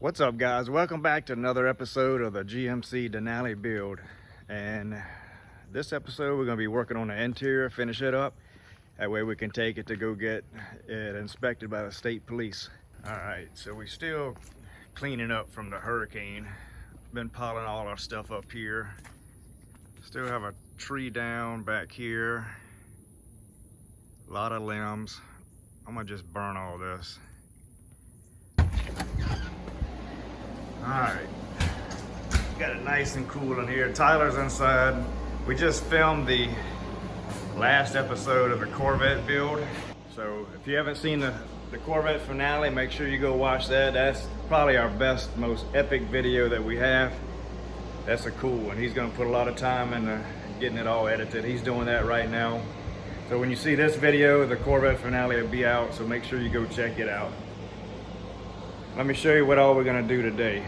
What's up, guys? Welcome back to another episode of the GMC Denali build. And this episode we're going to be working on the interior, finish it up. That way we can take it to go get it inspected by the state police. All right, so we're still cleaning up from the hurricane. Been piling all our stuff up here. Still have a tree down back here. A lot of limbs. I'm gonna just burn all this. Alright, got it nice and cool in here. Tyler's inside. We just filmed the last episode of the Corvette build. So if you haven't seen the Corvette finale, make sure you go watch that. That's probably our best, most epic video that we have. That's a cool one. He's gonna put a lot of time into getting it all edited. He's doing that right now. So when you see this video, the Corvette finale will be out, so make sure you go check it out. Let me show you what all we're gonna do today.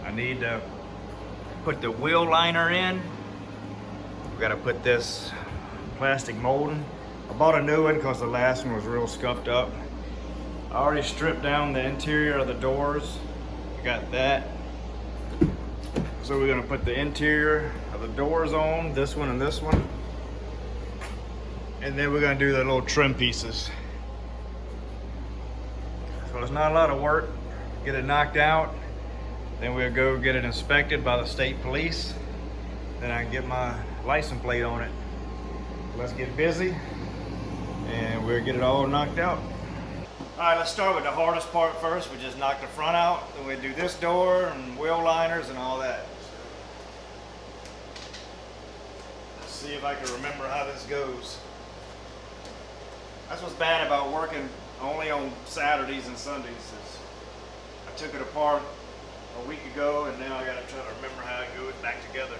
I need to put the wheel liner in. We gotta put this plastic molding. I bought a new one because the last one was real scuffed up. I already stripped down the interior of the doors. I got that. So we're gonna put the interior of the doors on, this one and this one. And then we're gonna do the little trim pieces. So it's not a lot of work. Get it knocked out. Then we'll go get it inspected by the state police. Then I can get my license plate on it. Let's get busy and we'll get it all knocked out. All right, let's start with the hardest part first. We just knock the front out. Then we do this door and wheel liners and all that. Let's see if I can remember how this goes. That's what's bad about working only on Saturdays and Sundays. I took it apart a week ago and now I gotta try to remember how it goes back together.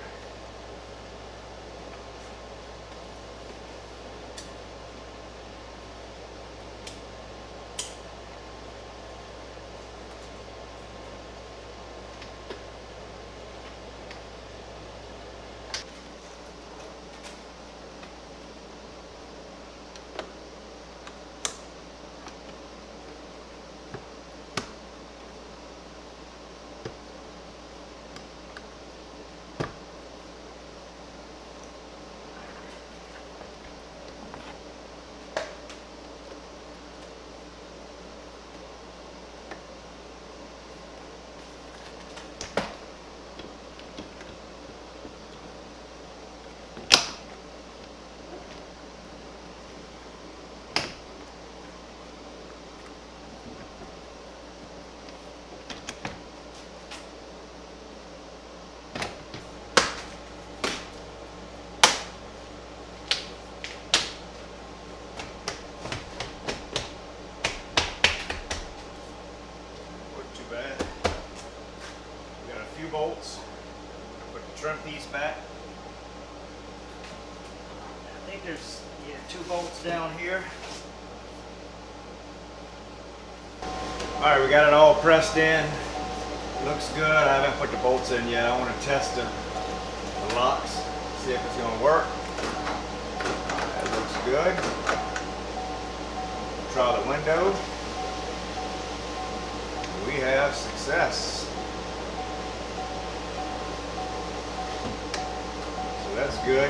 Bolts. Put the trim piece back. I think there's 2 bolts down here. Alright, we got it all pressed in. Looks good. I haven't put the bolts in yet. I want to test the locks, see if it's going to work. That looks good. Try the window. We have success. That's good.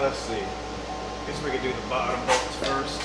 Let's see. I guess we could do the bottom bolts first.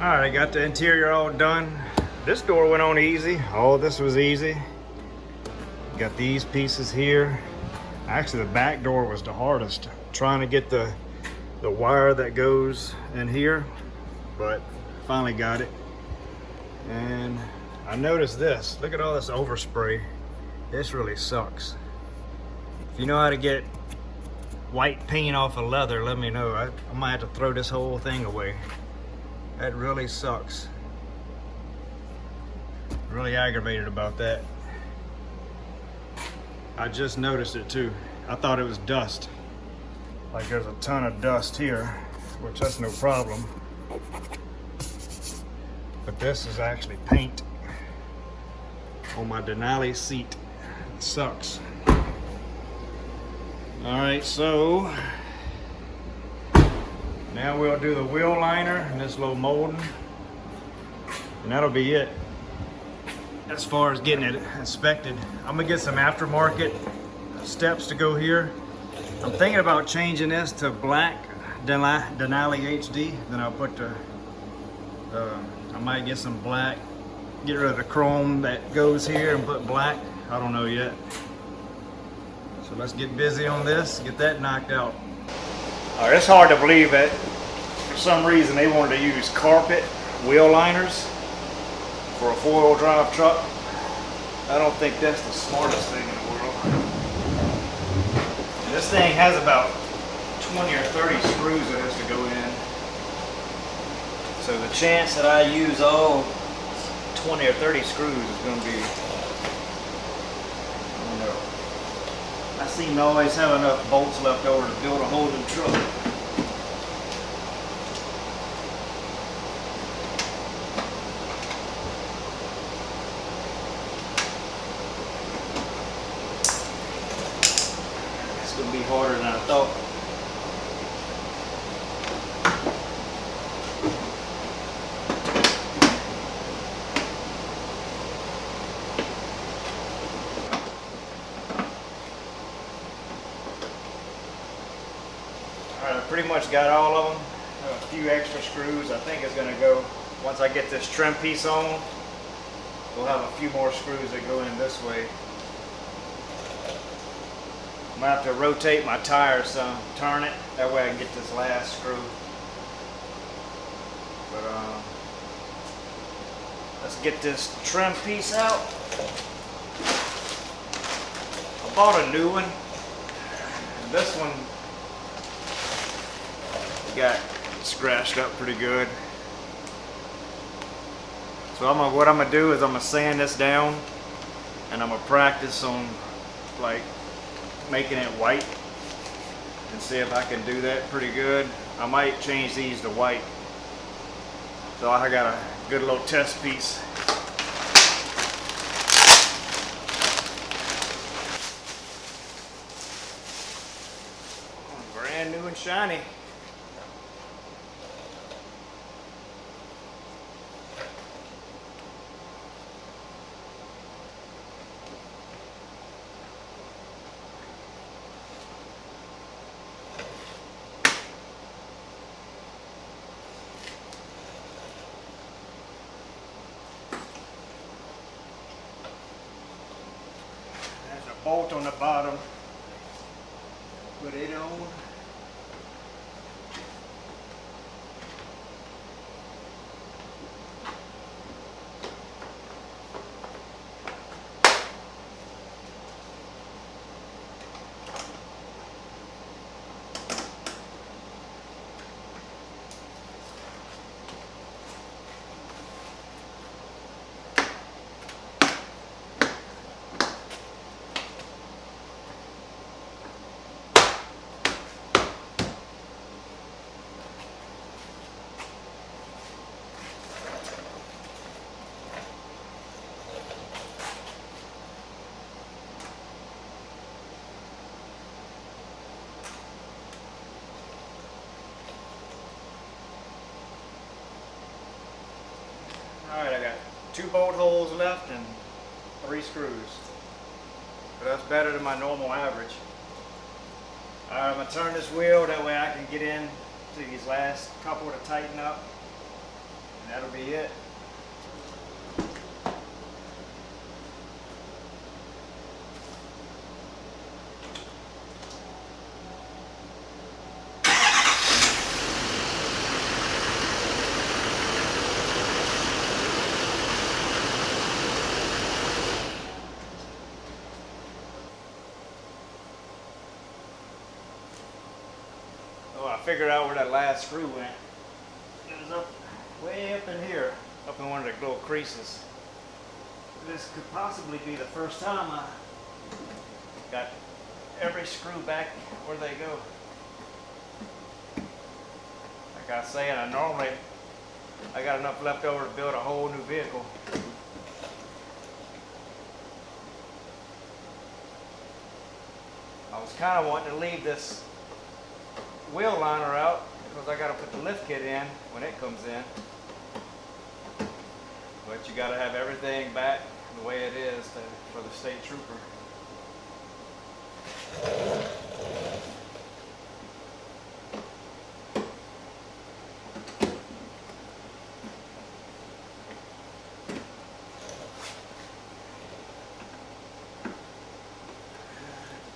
All right, I got the interior all done. This door went on easy. All this was easy. Got these pieces here. Actually, the back door was the hardest. Trying to get the wire that goes in here, but finally got it. And I noticed this. Look at all this overspray. This really sucks. If you know how to get white paint off of leather, let me know. I might have to throw this whole thing away. That really sucks. Really aggravated about that. I just noticed it too. I thought it was dust. Like there's a ton of dust here, which that's no problem. But this is actually paint on my Denali seat. It sucks. All right, so now we'll do the wheel liner and this little molding, and that'll be it as far as getting it inspected. I'm gonna get some aftermarket steps to go here. I'm thinking about changing this to black Denali HD. Then I'll put I might get some black, get rid of the chrome that goes here and put black. I don't know yet. So let's get busy on this, get that knocked out. All right, it's hard to believe that for some reason they wanted to use carpet wheel liners for a four-wheel drive truck. I don't think that's the smartest thing in the world. And this thing has about 20 or 30 screws that has to go in. So the chance that I use all 20 or 30 screws is going to be, I don't know. I seem to always have enough bolts left over to build a whole new truck. It's going to be harder than I thought. Alright, I pretty much got all of them. A few extra screws. I think it's going to go, once I get this trim piece on, we'll have a few more screws that go in this way. I'm going to have to rotate my tires some, turn it, that way I can get this last screw. But let's get this trim piece out. I bought a new one. And this one got scratched up pretty good. So what I'm gonna do is I'm gonna sand this down, and I'm gonna practice on like making it white and see if I can do that pretty good. I might change these to white. So I got a good little test piece. Brand new and shiny. Bolt on the bottom, put it on. Alright, I got 2 bolt holes left and 3 screws. But that's better than my normal average. Alright, I'm going to turn this wheel, that way I can get in to these last couple to tighten up. That'll be it. Oh, I figured out where that last screw went. It was up, way up in here, up in one of the little creases. This could possibly be the first time I got every screw back where they go. Like I was saying, I got enough left over to build a whole new vehicle. I was kind of wanting to leave this wheel liner out because I got to put the lift kit in when it comes in. But you got to have everything back the way it is for the state trooper.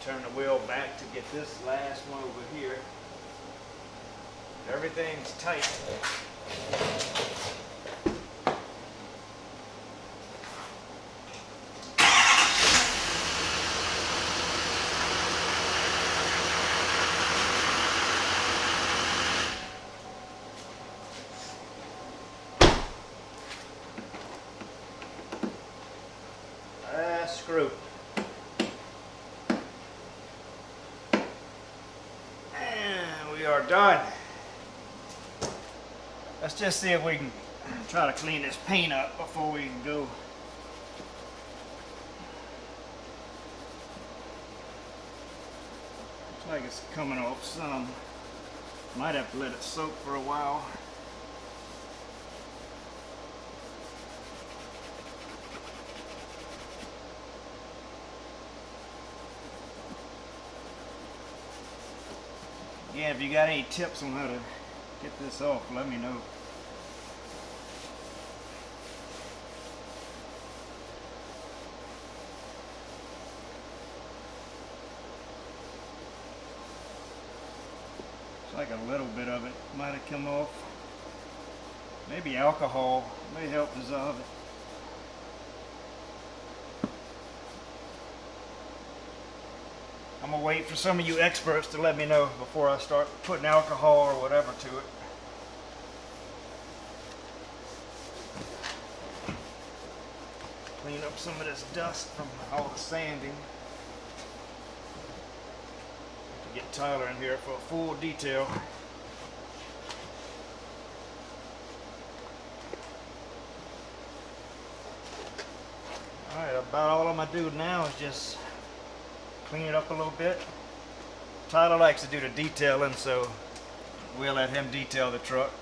Turn the wheel back to get this last one over here. Everything's tight. Last screw. And we are done. Let's just see if we can try to clean this paint up before we can go. Looks like it's coming off some. Might have to let it soak for a while. Yeah, if you got any tips on how to get this off, let me know. It's like a little bit of it might have come off. Maybe alcohol may help dissolve it. I'm gonna wait for some of you experts to let me know before I start putting alcohol or whatever to it. Clean up some of this dust from all the sanding. Get Tyler in here for a full detail. Alright, about all I'm gonna do now is just clean it up a little bit. Tyler likes to do the detailing, so we'll let him detail the truck.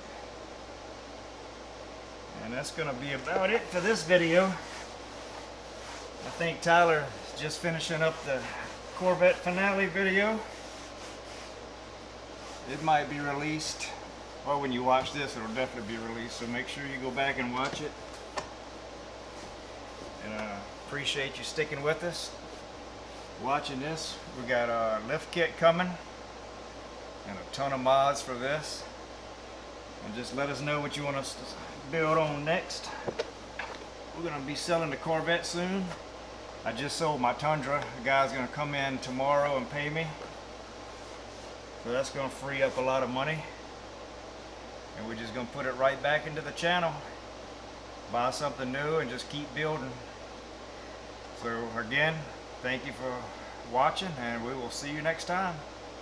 And that's going to be about it for this video. I think Tyler is just finishing up the Corvette finale video. It might be released, or when you watch this, it'll definitely be released, so make sure you go back and watch it. And I appreciate you sticking with us, watching this. We got our lift kit coming and a ton of mods for this. And just let us know what you want us to build on next. We're going to be selling the Corvette soon. I just sold my Tundra. The guy's going to come in tomorrow and pay me. So that's going to free up a lot of money. And we're just going to put it right back into the channel. Buy something new and just keep building. So again, thank you for watching, and we will see you next time.